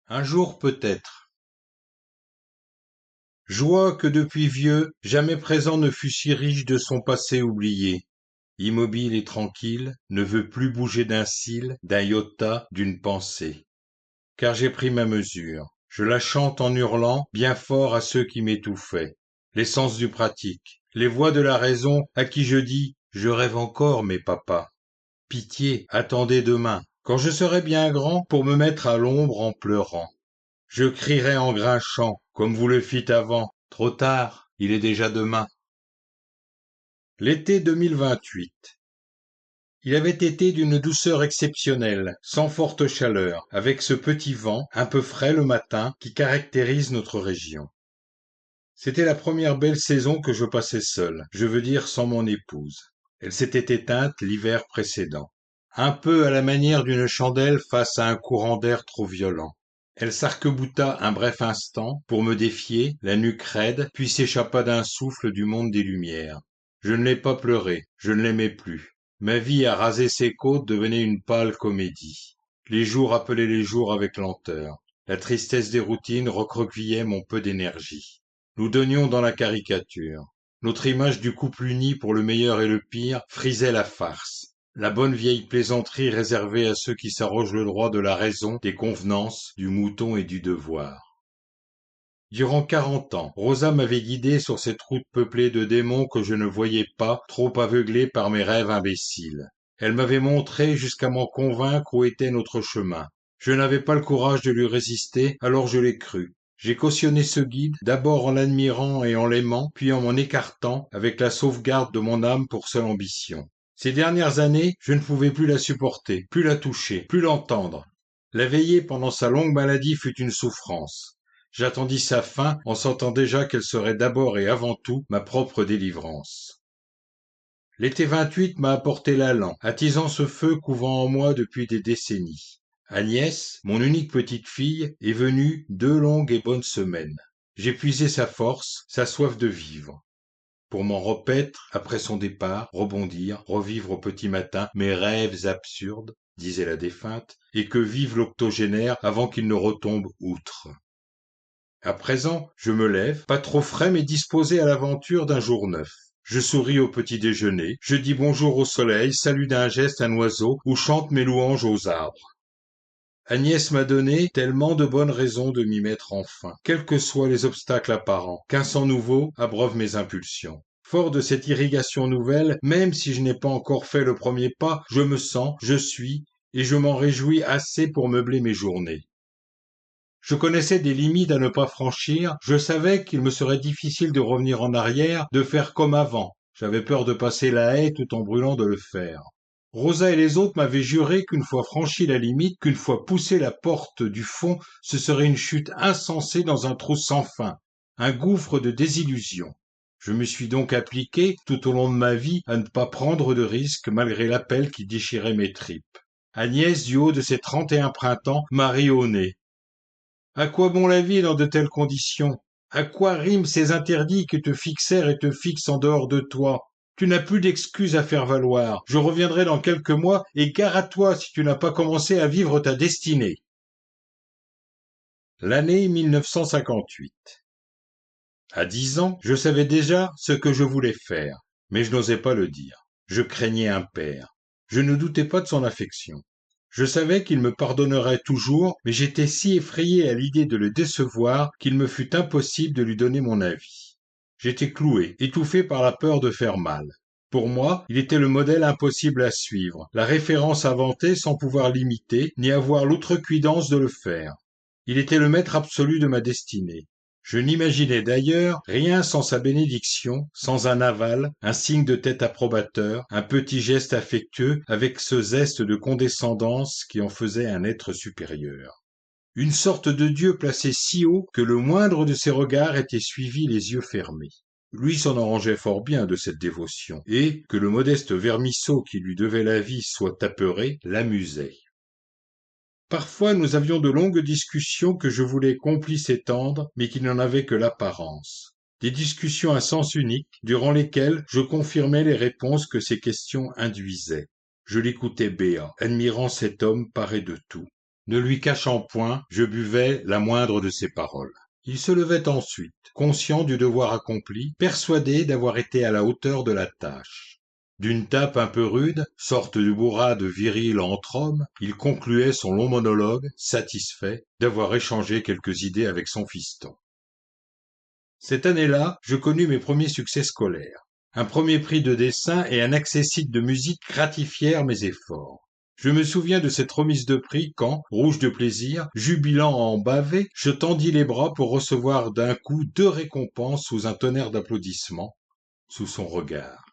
Un jour peut-être. Joie que depuis vieux, jamais présent ne fut si riche de son passé oublié. Immobile et tranquille, ne veut plus bouger d'un cil, d'un iota, d'une pensée. Car j'ai pris ma mesure. Je la chante en hurlant, bien fort à ceux qui m'étouffaient. L'essence du pratique, les voix de la raison à qui je dis, je rêve encore, mes papas. Pitié, attendez demain, quand je serai bien grand pour me mettre à l'ombre en pleurant. Je crierai en grinchant, comme vous le fîtes avant. Trop tard, il est déjà demain. L'été 2028. Il avait été d'une douceur exceptionnelle, sans forte chaleur, avec ce petit vent, un peu frais le matin, qui caractérise notre région. C'était la première belle saison que je passais seul, je veux dire sans mon épouse. Elle s'était éteinte l'hiver précédent. Un peu à la manière d'une chandelle face à un courant d'air trop violent. Elle s'arc-bouta un bref instant pour me défier, la nuque raide, puis s'échappa d'un souffle du monde des lumières. Je ne l'ai pas pleuré, je ne l'aimais plus. Ma vie à raser ses côtes devenait une pâle comédie. Les jours appelaient les jours avec lenteur. La tristesse des routines recroquevillait mon peu d'énergie. Nous donnions dans la caricature. Notre image du couple uni pour le meilleur et le pire frisait la farce. La bonne vieille plaisanterie réservée à ceux qui s'arrogent le droit de la raison, des convenances, du mouton et du devoir. Durant 40 ans, Rosa m'avait guidé sur cette route peuplée de démons que je ne voyais pas, trop aveuglé par mes rêves imbéciles. Elle m'avait montré jusqu'à m'en convaincre où était notre chemin. Je n'avais pas le courage de lui résister, alors je l'ai cru. J'ai cautionné ce guide, d'abord en l'admirant et en l'aimant, puis en m'en écartant, avec la sauvegarde de mon âme pour seule ambition. Ces dernières années, je ne pouvais plus la supporter, plus la toucher, plus l'entendre. La veiller pendant sa longue maladie fut une souffrance. J'attendis sa fin en sentant déjà qu'elle serait d'abord et avant tout ma propre délivrance. L'été 28 m'a apporté l'allant, attisant ce feu couvant en moi depuis des décennies. Agnès, mon unique petite fille, est venue 2 longues et bonnes semaines. J'ai puisé sa force, sa soif de vivre. Pour m'en repaître, après son départ, rebondir, revivre au petit matin mes rêves absurdes, disait la défunte, et que vive l'octogénaire avant qu'il ne retombe outre. À présent, je me lève, pas trop frais mais disposé à l'aventure d'un jour neuf. Je souris au petit déjeuner, je dis bonjour au soleil, salue d'un geste un oiseau, ou chante mes louanges aux arbres. Agnès m'a donné tellement de bonnes raisons de m'y mettre enfin, quels que soient les obstacles apparents, qu'un sang nouveau abreuve mes impulsions. Fort de cette irrigation nouvelle, même si je n'ai pas encore fait le premier pas, je me sens, je suis, et je m'en réjouis assez pour meubler mes journées. Je connaissais des limites à ne pas franchir, je savais qu'il me serait difficile de revenir en arrière, de faire comme avant. J'avais peur de passer la haie tout en brûlant de le faire. Rosa et les autres m'avaient juré qu'une fois franchi la limite, qu'une fois poussé la porte du fond, ce serait une chute insensée dans un trou sans fin, un gouffre de désillusions. Je me suis donc appliqué, tout au long de ma vie, à ne pas prendre de risques malgré l'appel qui déchirait mes tripes. Agnès, du haut de ses 31 printemps, m'a ri au nez. À quoi bon la vie dans de telles conditions? À quoi riment ces interdits qui te fixèrent et te fixent en dehors de toi? Tu n'as plus d'excuses à faire valoir. Je reviendrai dans quelques mois et gare à toi si tu n'as pas commencé à vivre ta destinée. L'année 1958. À 10 ans, je savais déjà ce que je voulais faire, mais je n'osais pas le dire. Je craignais un père. Je ne doutais pas de son affection. Je savais qu'il me pardonnerait toujours, mais j'étais si effrayé à l'idée de le décevoir qu'il me fut impossible de lui donner mon avis. J'étais cloué, étouffé par la peur de faire mal. Pour moi, il était le modèle impossible à suivre, la référence inventée sans pouvoir l'imiter, ni avoir l'outrecuidance de le faire. Il était le maître absolu de ma destinée. Je n'imaginais d'ailleurs rien sans sa bénédiction, sans un aval, un signe de tête approbateur, un petit geste affectueux avec ce zeste de condescendance qui en faisait un être supérieur. Une sorte de Dieu placé si haut que le moindre de ses regards était suivi les yeux fermés. Lui s'en arrangeait fort bien de cette dévotion, et que le modeste vermisseau qui lui devait la vie soit apeuré l'amusait. Parfois nous avions de longues discussions que je voulais complices et tendres, mais qui n'en avaient que l'apparence. Des discussions à sens unique, durant lesquelles je confirmais les réponses que ces questions induisaient. Je l'écoutais béat, admirant cet homme paré de tout. Ne lui cachant point, je buvais la moindre de ses paroles. Il se levait ensuite, conscient du devoir accompli, persuadé d'avoir été à la hauteur de la tâche. D'une tape un peu rude, sorte de bourrade virile entre hommes, il concluait son long monologue, satisfait d'avoir échangé quelques idées avec son fiston. Cette année-là, je connus mes premiers succès scolaires. Un premier prix de dessin et un accessit de musique gratifièrent mes efforts. Je me souviens de cette remise de prix quand, rouge de plaisir, jubilant en bavé, je tendis les bras pour recevoir d'un coup 2 récompenses sous un tonnerre d'applaudissements, sous son regard.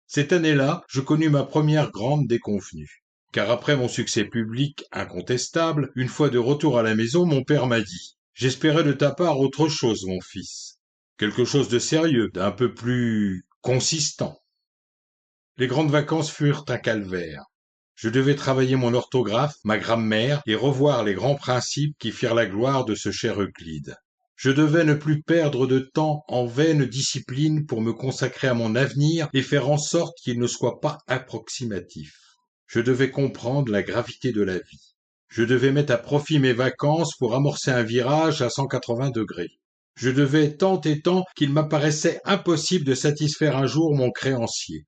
Cette année-là, je connus ma première grande déconvenue. Car après mon succès public incontestable, une fois de retour à la maison, mon père m'a dit: J'espérais de ta part autre chose, mon fils. Quelque chose de sérieux, d'un peu plus consistant. Les grandes vacances furent un calvaire. Je devais travailler mon orthographe, ma grammaire, et revoir les grands principes qui firent la gloire de ce cher Euclide. Je devais ne plus perdre de temps en vaine discipline pour me consacrer à mon avenir et faire en sorte qu'il ne soit pas approximatif. Je devais comprendre la gravité de la vie. Je devais mettre à profit mes vacances pour amorcer un virage à 180 degrés. Je devais tant et tant qu'il m'apparaissait impossible de satisfaire un jour mon créancier.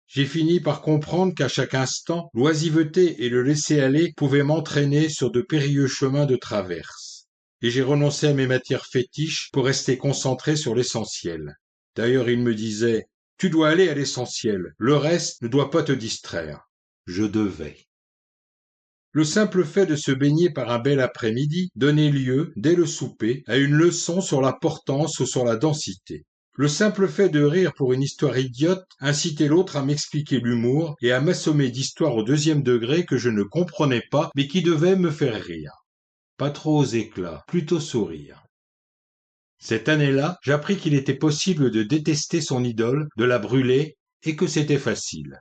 J'ai fini par comprendre qu'à chaque instant, l'oisiveté et le laisser-aller pouvaient m'entraîner sur de périlleux chemins de traverse. Et j'ai renoncé à mes matières fétiches pour rester concentré sur l'essentiel. D'ailleurs, il me disait: Tu dois aller à l'essentiel, le reste ne doit pas te distraire. Je devais. Le simple fait de se baigner par un bel après-midi donnait lieu, dès le souper, à une leçon sur la portance ou sur la densité. Le simple fait de rire pour une histoire idiote incitait l'autre à m'expliquer l'humour et à m'assommer d'histoires au 2e degré que je ne comprenais pas mais qui devaient me faire rire. Pas trop aux éclats, plutôt sourire. Cette année-là, j'appris qu'il était possible de détester son idole, de la brûler, et que c'était facile.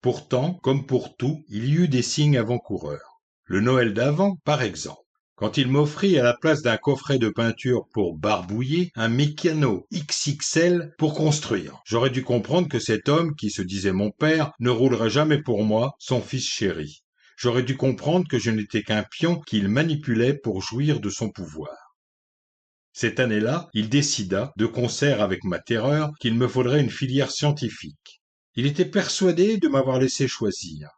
Pourtant, comme pour tout, il y eut des signes avant-coureurs. Le Noël d'avant, par exemple. Quand il m'offrit à la place d'un coffret de peinture pour barbouiller, un mécano XXL pour construire. J'aurais dû comprendre que cet homme, qui se disait mon père, ne roulerait jamais pour moi, son fils chéri. J'aurais dû comprendre que je n'étais qu'un pion qu'il manipulait pour jouir de son pouvoir. Cette année-là, il décida, de concert avec ma terreur, qu'il me faudrait une filière scientifique. Il était persuadé de m'avoir laissé choisir.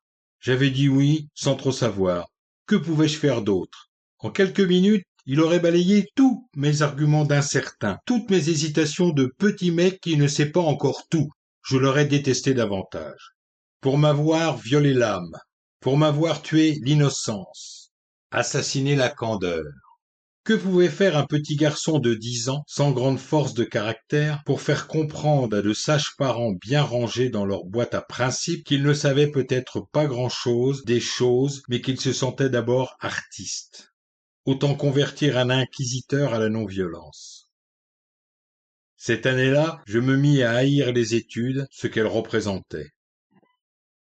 J'avais dit oui, sans trop savoir. Que pouvais-je faire d'autre? En quelques minutes, il aurait balayé tous mes arguments d'incertain, toutes mes hésitations de petit mec qui ne sait pas encore tout. Je l'aurais détesté davantage. Pour m'avoir violé l'âme, pour m'avoir tué l'innocence, assassiné la candeur. Que pouvait faire un petit garçon de 10 ans, sans grande force de caractère, pour faire comprendre à de sages parents bien rangés dans leur boîte à principes qu'ils ne savaient peut-être pas grand-chose des choses, mais qu'ils se sentaient d'abord artistes? Autant convertir un inquisiteur à la non-violence. Cette année-là, je me mis à haïr les études, ce qu'elles représentaient.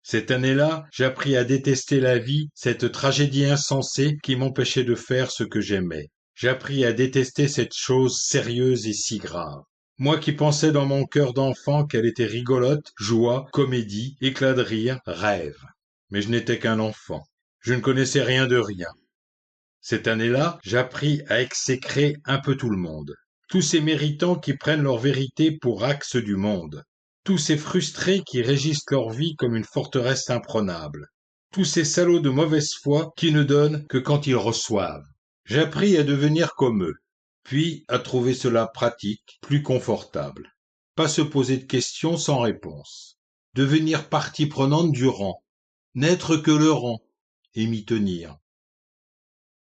Cette année-là, j'appris à détester la vie, cette tragédie insensée qui m'empêchait de faire ce que j'aimais. J'appris à détester cette chose sérieuse et si grave. Moi qui pensais dans mon cœur d'enfant qu'elle était rigolote, joie, comédie, éclat de rire, rêve. Mais je n'étais qu'un enfant. Je ne connaissais rien de rien. Cette année-là, j'appris à exécrer un peu tout le monde. Tous ces méritants qui prennent leur vérité pour axe du monde. Tous ces frustrés qui régissent leur vie comme une forteresse imprenable. Tous ces salauds de mauvaise foi qui ne donnent que quand ils reçoivent. J'appris à devenir comme eux, puis à trouver cela pratique, plus confortable. Pas se poser de questions sans réponse. Devenir partie prenante du rang. N'être que le rang, et m'y tenir.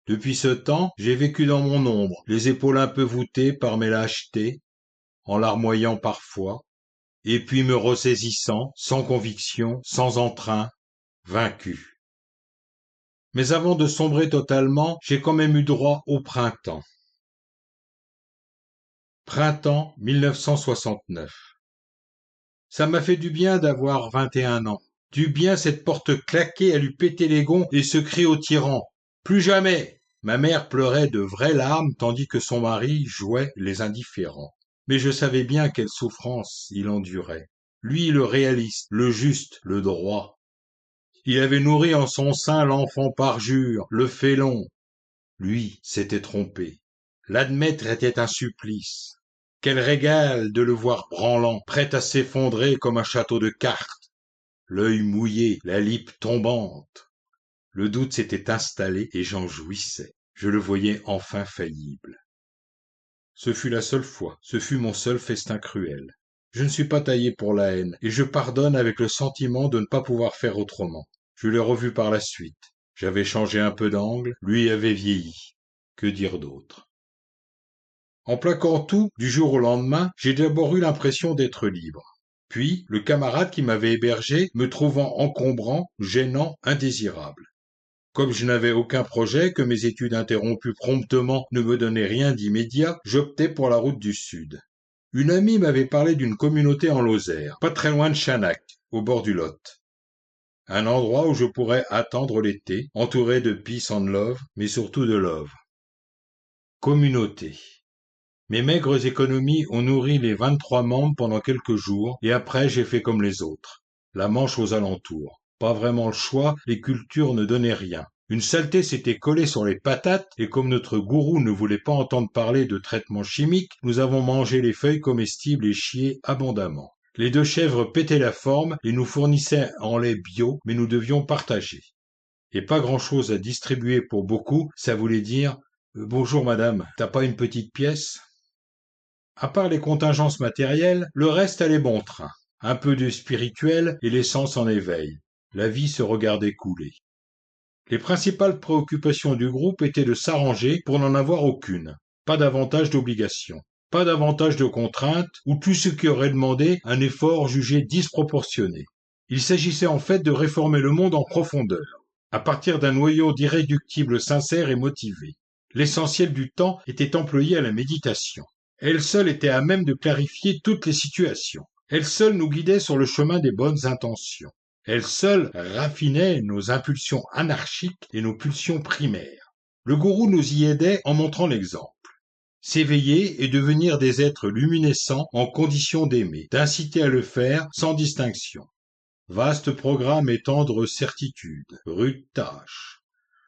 Depuis ce temps, j'ai vécu dans mon ombre, les épaules un peu voûtées par mes lâchetés, en larmoyant parfois, et puis me ressaisissant, sans conviction, sans entrain, vaincu. Mais avant de sombrer totalement, j'ai quand même eu droit au printemps. Printemps 1969. Ça m'a fait du bien d'avoir 21 ans. Du bien cette porte claquée à lui péter les gonds et ce cri au tyran: Plus jamais! Ma mère pleurait de vraies larmes tandis que son mari jouait les indifférents. Mais je savais bien quelle souffrance il endurait. Lui le réaliste, le juste, le droit. Il avait nourri en son sein l'enfant parjure, le félon. Lui s'était trompé. L'admettre était un supplice. Quel régal de le voir branlant, prêt à s'effondrer comme un château de cartes, l'œil mouillé, la lippe tombante. Le doute s'était installé et j'en jouissais. Je le voyais enfin faillible. Ce fut la seule fois, ce fut mon seul festin cruel. Je ne suis pas taillé pour la haine, et je pardonne avec le sentiment de ne pas pouvoir faire autrement. Je l'ai revu par la suite. J'avais changé un peu d'angle, lui avait vieilli. Que dire d'autre? En plaquant tout, du jour au lendemain, j'ai d'abord eu l'impression d'être libre. Puis, le camarade qui m'avait hébergé, me trouvant encombrant, gênant, indésirable. Comme je n'avais aucun projet, que mes études interrompues promptement ne me donnaient rien d'immédiat, j'optai pour la route du Sud. Une amie m'avait parlé d'une communauté en Lozère, pas très loin de Chanac, au bord du Lot. Un endroit où je pourrais attendre l'été, entouré de peace and love, mais surtout de love. Communauté. Mes maigres économies ont nourri les 23 membres pendant quelques jours, et après j'ai fait comme les autres. La Manche aux alentours. Pas vraiment le choix, les cultures ne donnaient rien. Une saleté s'était collée sur les patates, et comme notre gourou ne voulait pas entendre parler de traitement chimique, nous avons mangé les feuilles comestibles et chié abondamment. Les 2 chèvres pétaient la forme et nous fournissaient en lait bio, mais nous devions partager. Et pas grand-chose à distribuer pour beaucoup, ça voulait dire « Bonjour madame, t'as pas une petite pièce ?» À part les contingences matérielles, le reste allait bon train. Un peu de spirituel et l'essence en éveil. La vie se regardait couler. Les principales préoccupations du groupe étaient de s'arranger pour n'en avoir aucune. Pas davantage d'obligations. Pas davantage de contraintes ou tout ce qui aurait demandé un effort jugé disproportionné. Il s'agissait en fait de réformer le monde en profondeur, à partir d'un noyau d'irréductibles sincères et motivés. L'essentiel du temps était employé à la méditation. Elle seule était à même de clarifier toutes les situations. Elle seule nous guidait sur le chemin des bonnes intentions. Elle seule raffinait nos impulsions anarchiques et nos pulsions primaires. Le gourou nous y aidait en montrant l'exemple. S'éveiller et devenir des êtres luminescents en condition d'aimer, d'inciter à le faire sans distinction. Vaste programme et tendre certitude, rude tâche.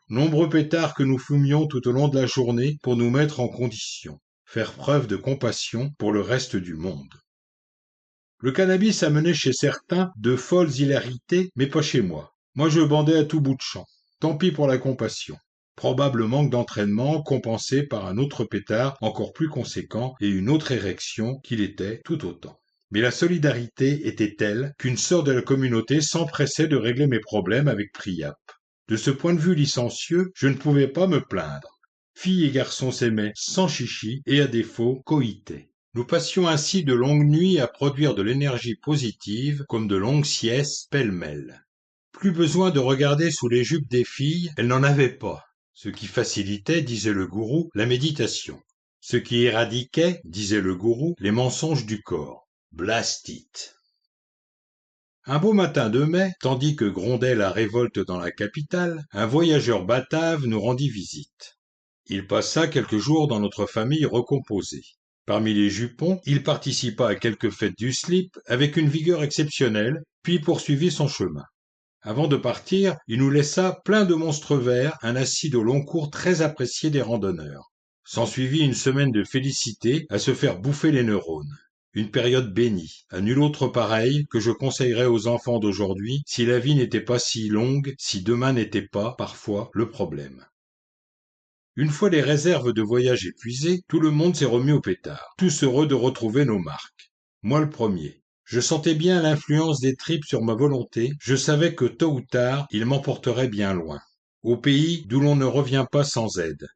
Nombreux pétards que nous fumions tout au long de la journée pour nous mettre en condition. Faire preuve de compassion pour le reste du monde. Le cannabis amenait chez certains de folles hilarités, mais pas chez moi. Moi je bandais à tout bout de champ. Tant pis pour la compassion. Probable manque d'entraînement compensé par un autre pétard encore plus conséquent et une autre érection qu'il était tout autant. Mais la solidarité était telle qu'une sœur de la communauté s'empressait de régler mes problèmes avec Priap. De ce point de vue licencieux, je ne pouvais pas me plaindre. Filles et garçons s'aimaient sans chichi et à défaut coïtaient. Nous passions ainsi de longues nuits à produire de l'énergie positive comme de longues siestes pêle-mêle. Plus besoin de regarder sous les jupes des filles, elles n'en avaient pas, ce qui facilitait, disait le gourou, la méditation. Ce qui éradiquait, disait le gourou, les mensonges du corps. Blastite. Un beau matin de mai, tandis que grondait la révolte dans la capitale, un voyageur batave nous rendit visite. Il passa quelques jours dans notre famille recomposée. Parmi les jupons, il participa à quelques fêtes du slip avec une vigueur exceptionnelle, puis poursuivit son chemin. Avant de partir, il nous laissa plein de monstres verts, un acide au long cours très apprécié des randonneurs. S'ensuivit une semaine de félicité à se faire bouffer les neurones. Une période bénie, à nul autre pareil que je conseillerais aux enfants d'aujourd'hui si la vie n'était pas si longue, si demain n'était pas, parfois, le problème. Une fois les réserves de voyage épuisées, tout le monde s'est remis au pétard, tous heureux de retrouver nos marques. Moi le premier. Je sentais bien l'influence des tripes sur ma volonté, je savais que tôt ou tard, il m'emporterait bien loin. Au pays d'où l'on ne revient pas sans aide.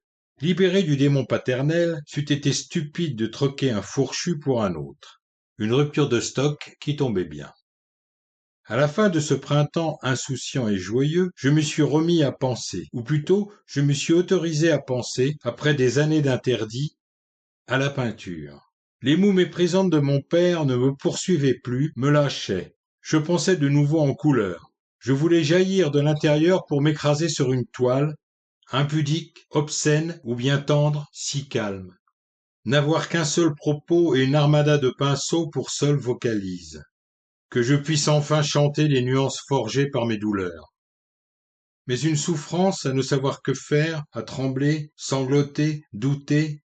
Libéré du démon paternel, c'eût été stupide de troquer un fourchu pour un autre. Une rupture de stock qui tombait bien. À la fin de ce printemps insouciant et joyeux, je me suis remis à penser, ou plutôt, je me suis autorisé à penser, après des années d'interdit, à la peinture. Les moues méprisantes de mon père ne me poursuivaient plus, me lâchaient. Je pensais de nouveau en couleur. Je voulais jaillir de l'intérieur pour m'écraser sur une toile, impudique, obscène ou bien tendre, si calme. N'avoir qu'un seul propos et une armada de pinceaux pour seule vocalise. Que je puisse enfin chanter les nuances forgées par mes douleurs. mais une souffrance à ne savoir que faire, à trembler, sangloter, douter,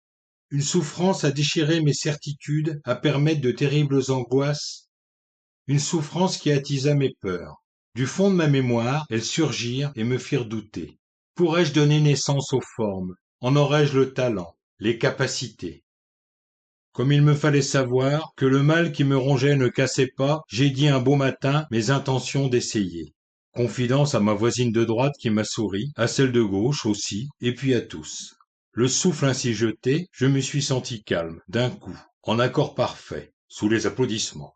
une souffrance à déchirer mes certitudes, à permettre de terribles angoisses, une souffrance qui attisa mes peurs. Du fond de ma mémoire, elles surgirent et me firent douter. Pourrais-je donner naissance aux formes? En aurais-je le talent, les capacités? Comme il me fallait savoir que le mal qui me rongeait ne cassait pas, j'ai dit un beau matin mes intentions d'essayer. Confidence à ma voisine de droite qui m'a souri, à celle de gauche aussi, et puis à tous. Le souffle ainsi jeté, je me suis senti calme, d'un coup, en accord parfait, sous les applaudissements.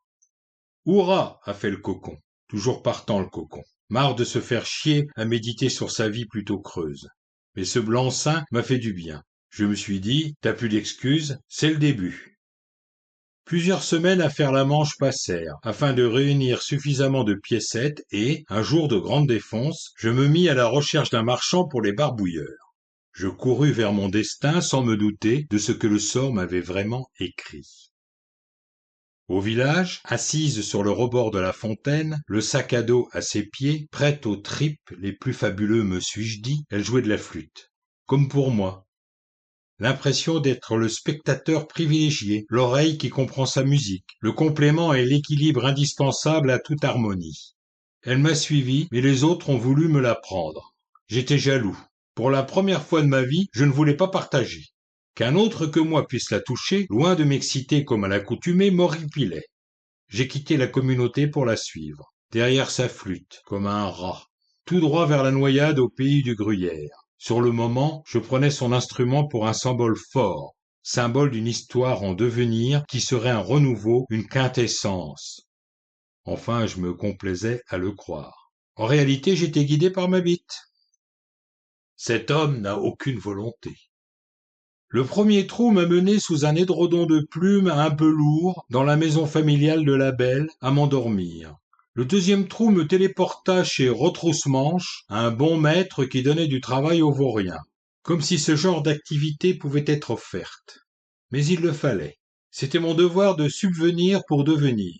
Hurrah! A fait le cocon. Toujours partant le cocon. Marre de se faire chier à méditer sur sa vie plutôt creuse. Mais ce blanc-seing m'a fait du bien. Je me suis dit, t'as plus d'excuses, c'est le début. Plusieurs semaines à faire la manche passèrent, afin de réunir suffisamment de piécettes et, un jour de grande défonce, je me mis à la recherche d'un marchand pour les barbouilleurs. Je courus vers mon destin sans me douter de ce que le sort m'avait vraiment écrit. Au village, assise sur le rebord de la fontaine, le sac à dos à ses pieds, prête aux tripes les plus fabuleux me suis-je dit, elle jouait de la flûte. Comme pour moi. L'impression d'être le spectateur privilégié, l'oreille qui comprend sa musique, le complément et l'équilibre indispensable à toute harmonie. Elle m'a suivi, mais les autres ont voulu me la prendre. J'étais jaloux. Pour la première fois de ma vie, je ne voulais pas partager. Qu'un autre que moi puisse la toucher, loin de m'exciter comme à l'accoutumée, m'horripilait. J'ai quitté la communauté pour la suivre, derrière sa flûte, comme un rat, tout droit vers la noyade au pays du gruyère. Sur le moment, je prenais son instrument pour un symbole fort, symbole d'une histoire en devenir qui serait un renouveau, une quintessence. Enfin, je me complaisais à le croire. En réalité, j'étais guidé par ma bite. Cet homme n'a aucune volonté. Le premier trou m'a mené sous un édredon de plumes un peu lourd, dans la maison familiale de la belle, à m'endormir. Le deuxième trou me téléporta chez Retrousse-Manche, un bon maître qui donnait du travail aux vauriens. Comme si ce genre d'activité pouvait être offerte. Mais il le fallait. C'était mon devoir de subvenir pour devenir.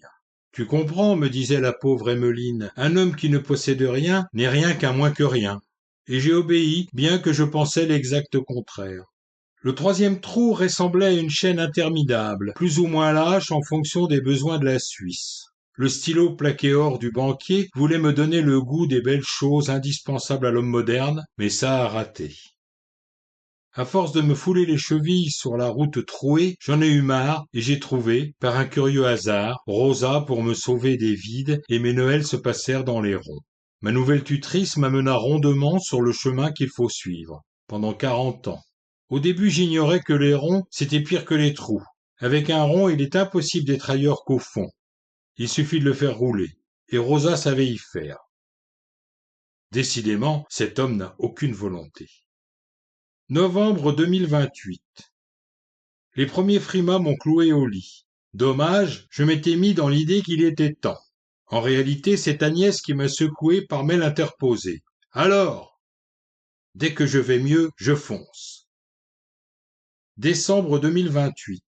Tu comprends, me disait la pauvre Emmeline, un homme qui ne possède rien n'est rien qu'un moins que rien. Et j'ai obéi, bien que je pensais l'exact contraire. Le troisième trou ressemblait à une chaîne interminable, plus ou moins lâche en fonction des besoins de la Suisse. Le stylo plaqué or du banquier voulait me donner le goût des belles choses indispensables à l'homme moderne, mais ça a raté. À force de me fouler les chevilles sur la route trouée, j'en ai eu marre et j'ai trouvé, par un curieux hasard, Rosa pour me sauver des vides et mes Noëls se passèrent dans les ronds. Ma nouvelle tutrice m'amena rondement sur le chemin qu'il faut suivre, pendant 40 ans. Au début, j'ignorais que les ronds, c'était pire que les trous. Avec un rond, il est impossible d'être ailleurs qu'au fond. Il suffit de le faire rouler. Et Rosa savait y faire. Décidément, cet homme n'a aucune volonté. Novembre 2028. Les premiers frimas m'ont cloué au lit. Dommage, je m'étais mis dans l'idée qu'il était temps. En réalité, c'est Agnès qui m'a secoué par mail interposé. Alors, dès que je vais mieux, je fonce. Décembre 2028.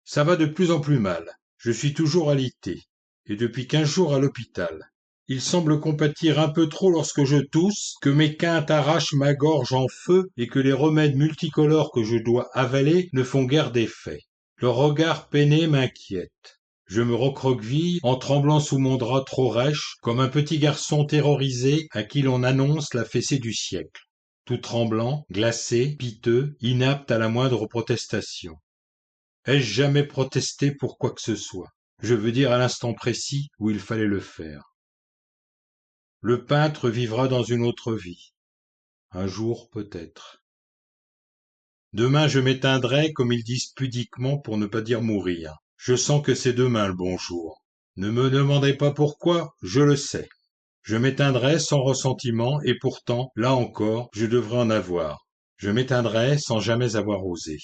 Ça va de plus en plus mal. Je suis toujours alité, et depuis 15 jours à l'hôpital. Il semble compatir un peu trop lorsque je tousse, que mes quintes arrachent ma gorge en feu et que les remèdes multicolores que je dois avaler ne font guère d'effet. Le regard peiné m'inquiète. Je me recroqueville en tremblant sous mon drap trop rêche, comme un petit garçon terrorisé à qui l'on annonce la fessée du siècle. Tout tremblant, glacé, piteux, inapte à la moindre protestation. Ai-je jamais protesté pour quoi que ce soit? Je veux dire à l'instant précis où il fallait le faire. Le peintre vivra dans une autre vie. Un jour peut-être. Demain je m'éteindrai, comme ils disent pudiquement pour ne pas dire mourir. Je sens que c'est demain le bon jour. Ne me demandez pas pourquoi, je le sais. Je m'éteindrai sans ressentiment et pourtant, là encore, je devrais en avoir. Je m'éteindrai sans jamais avoir osé.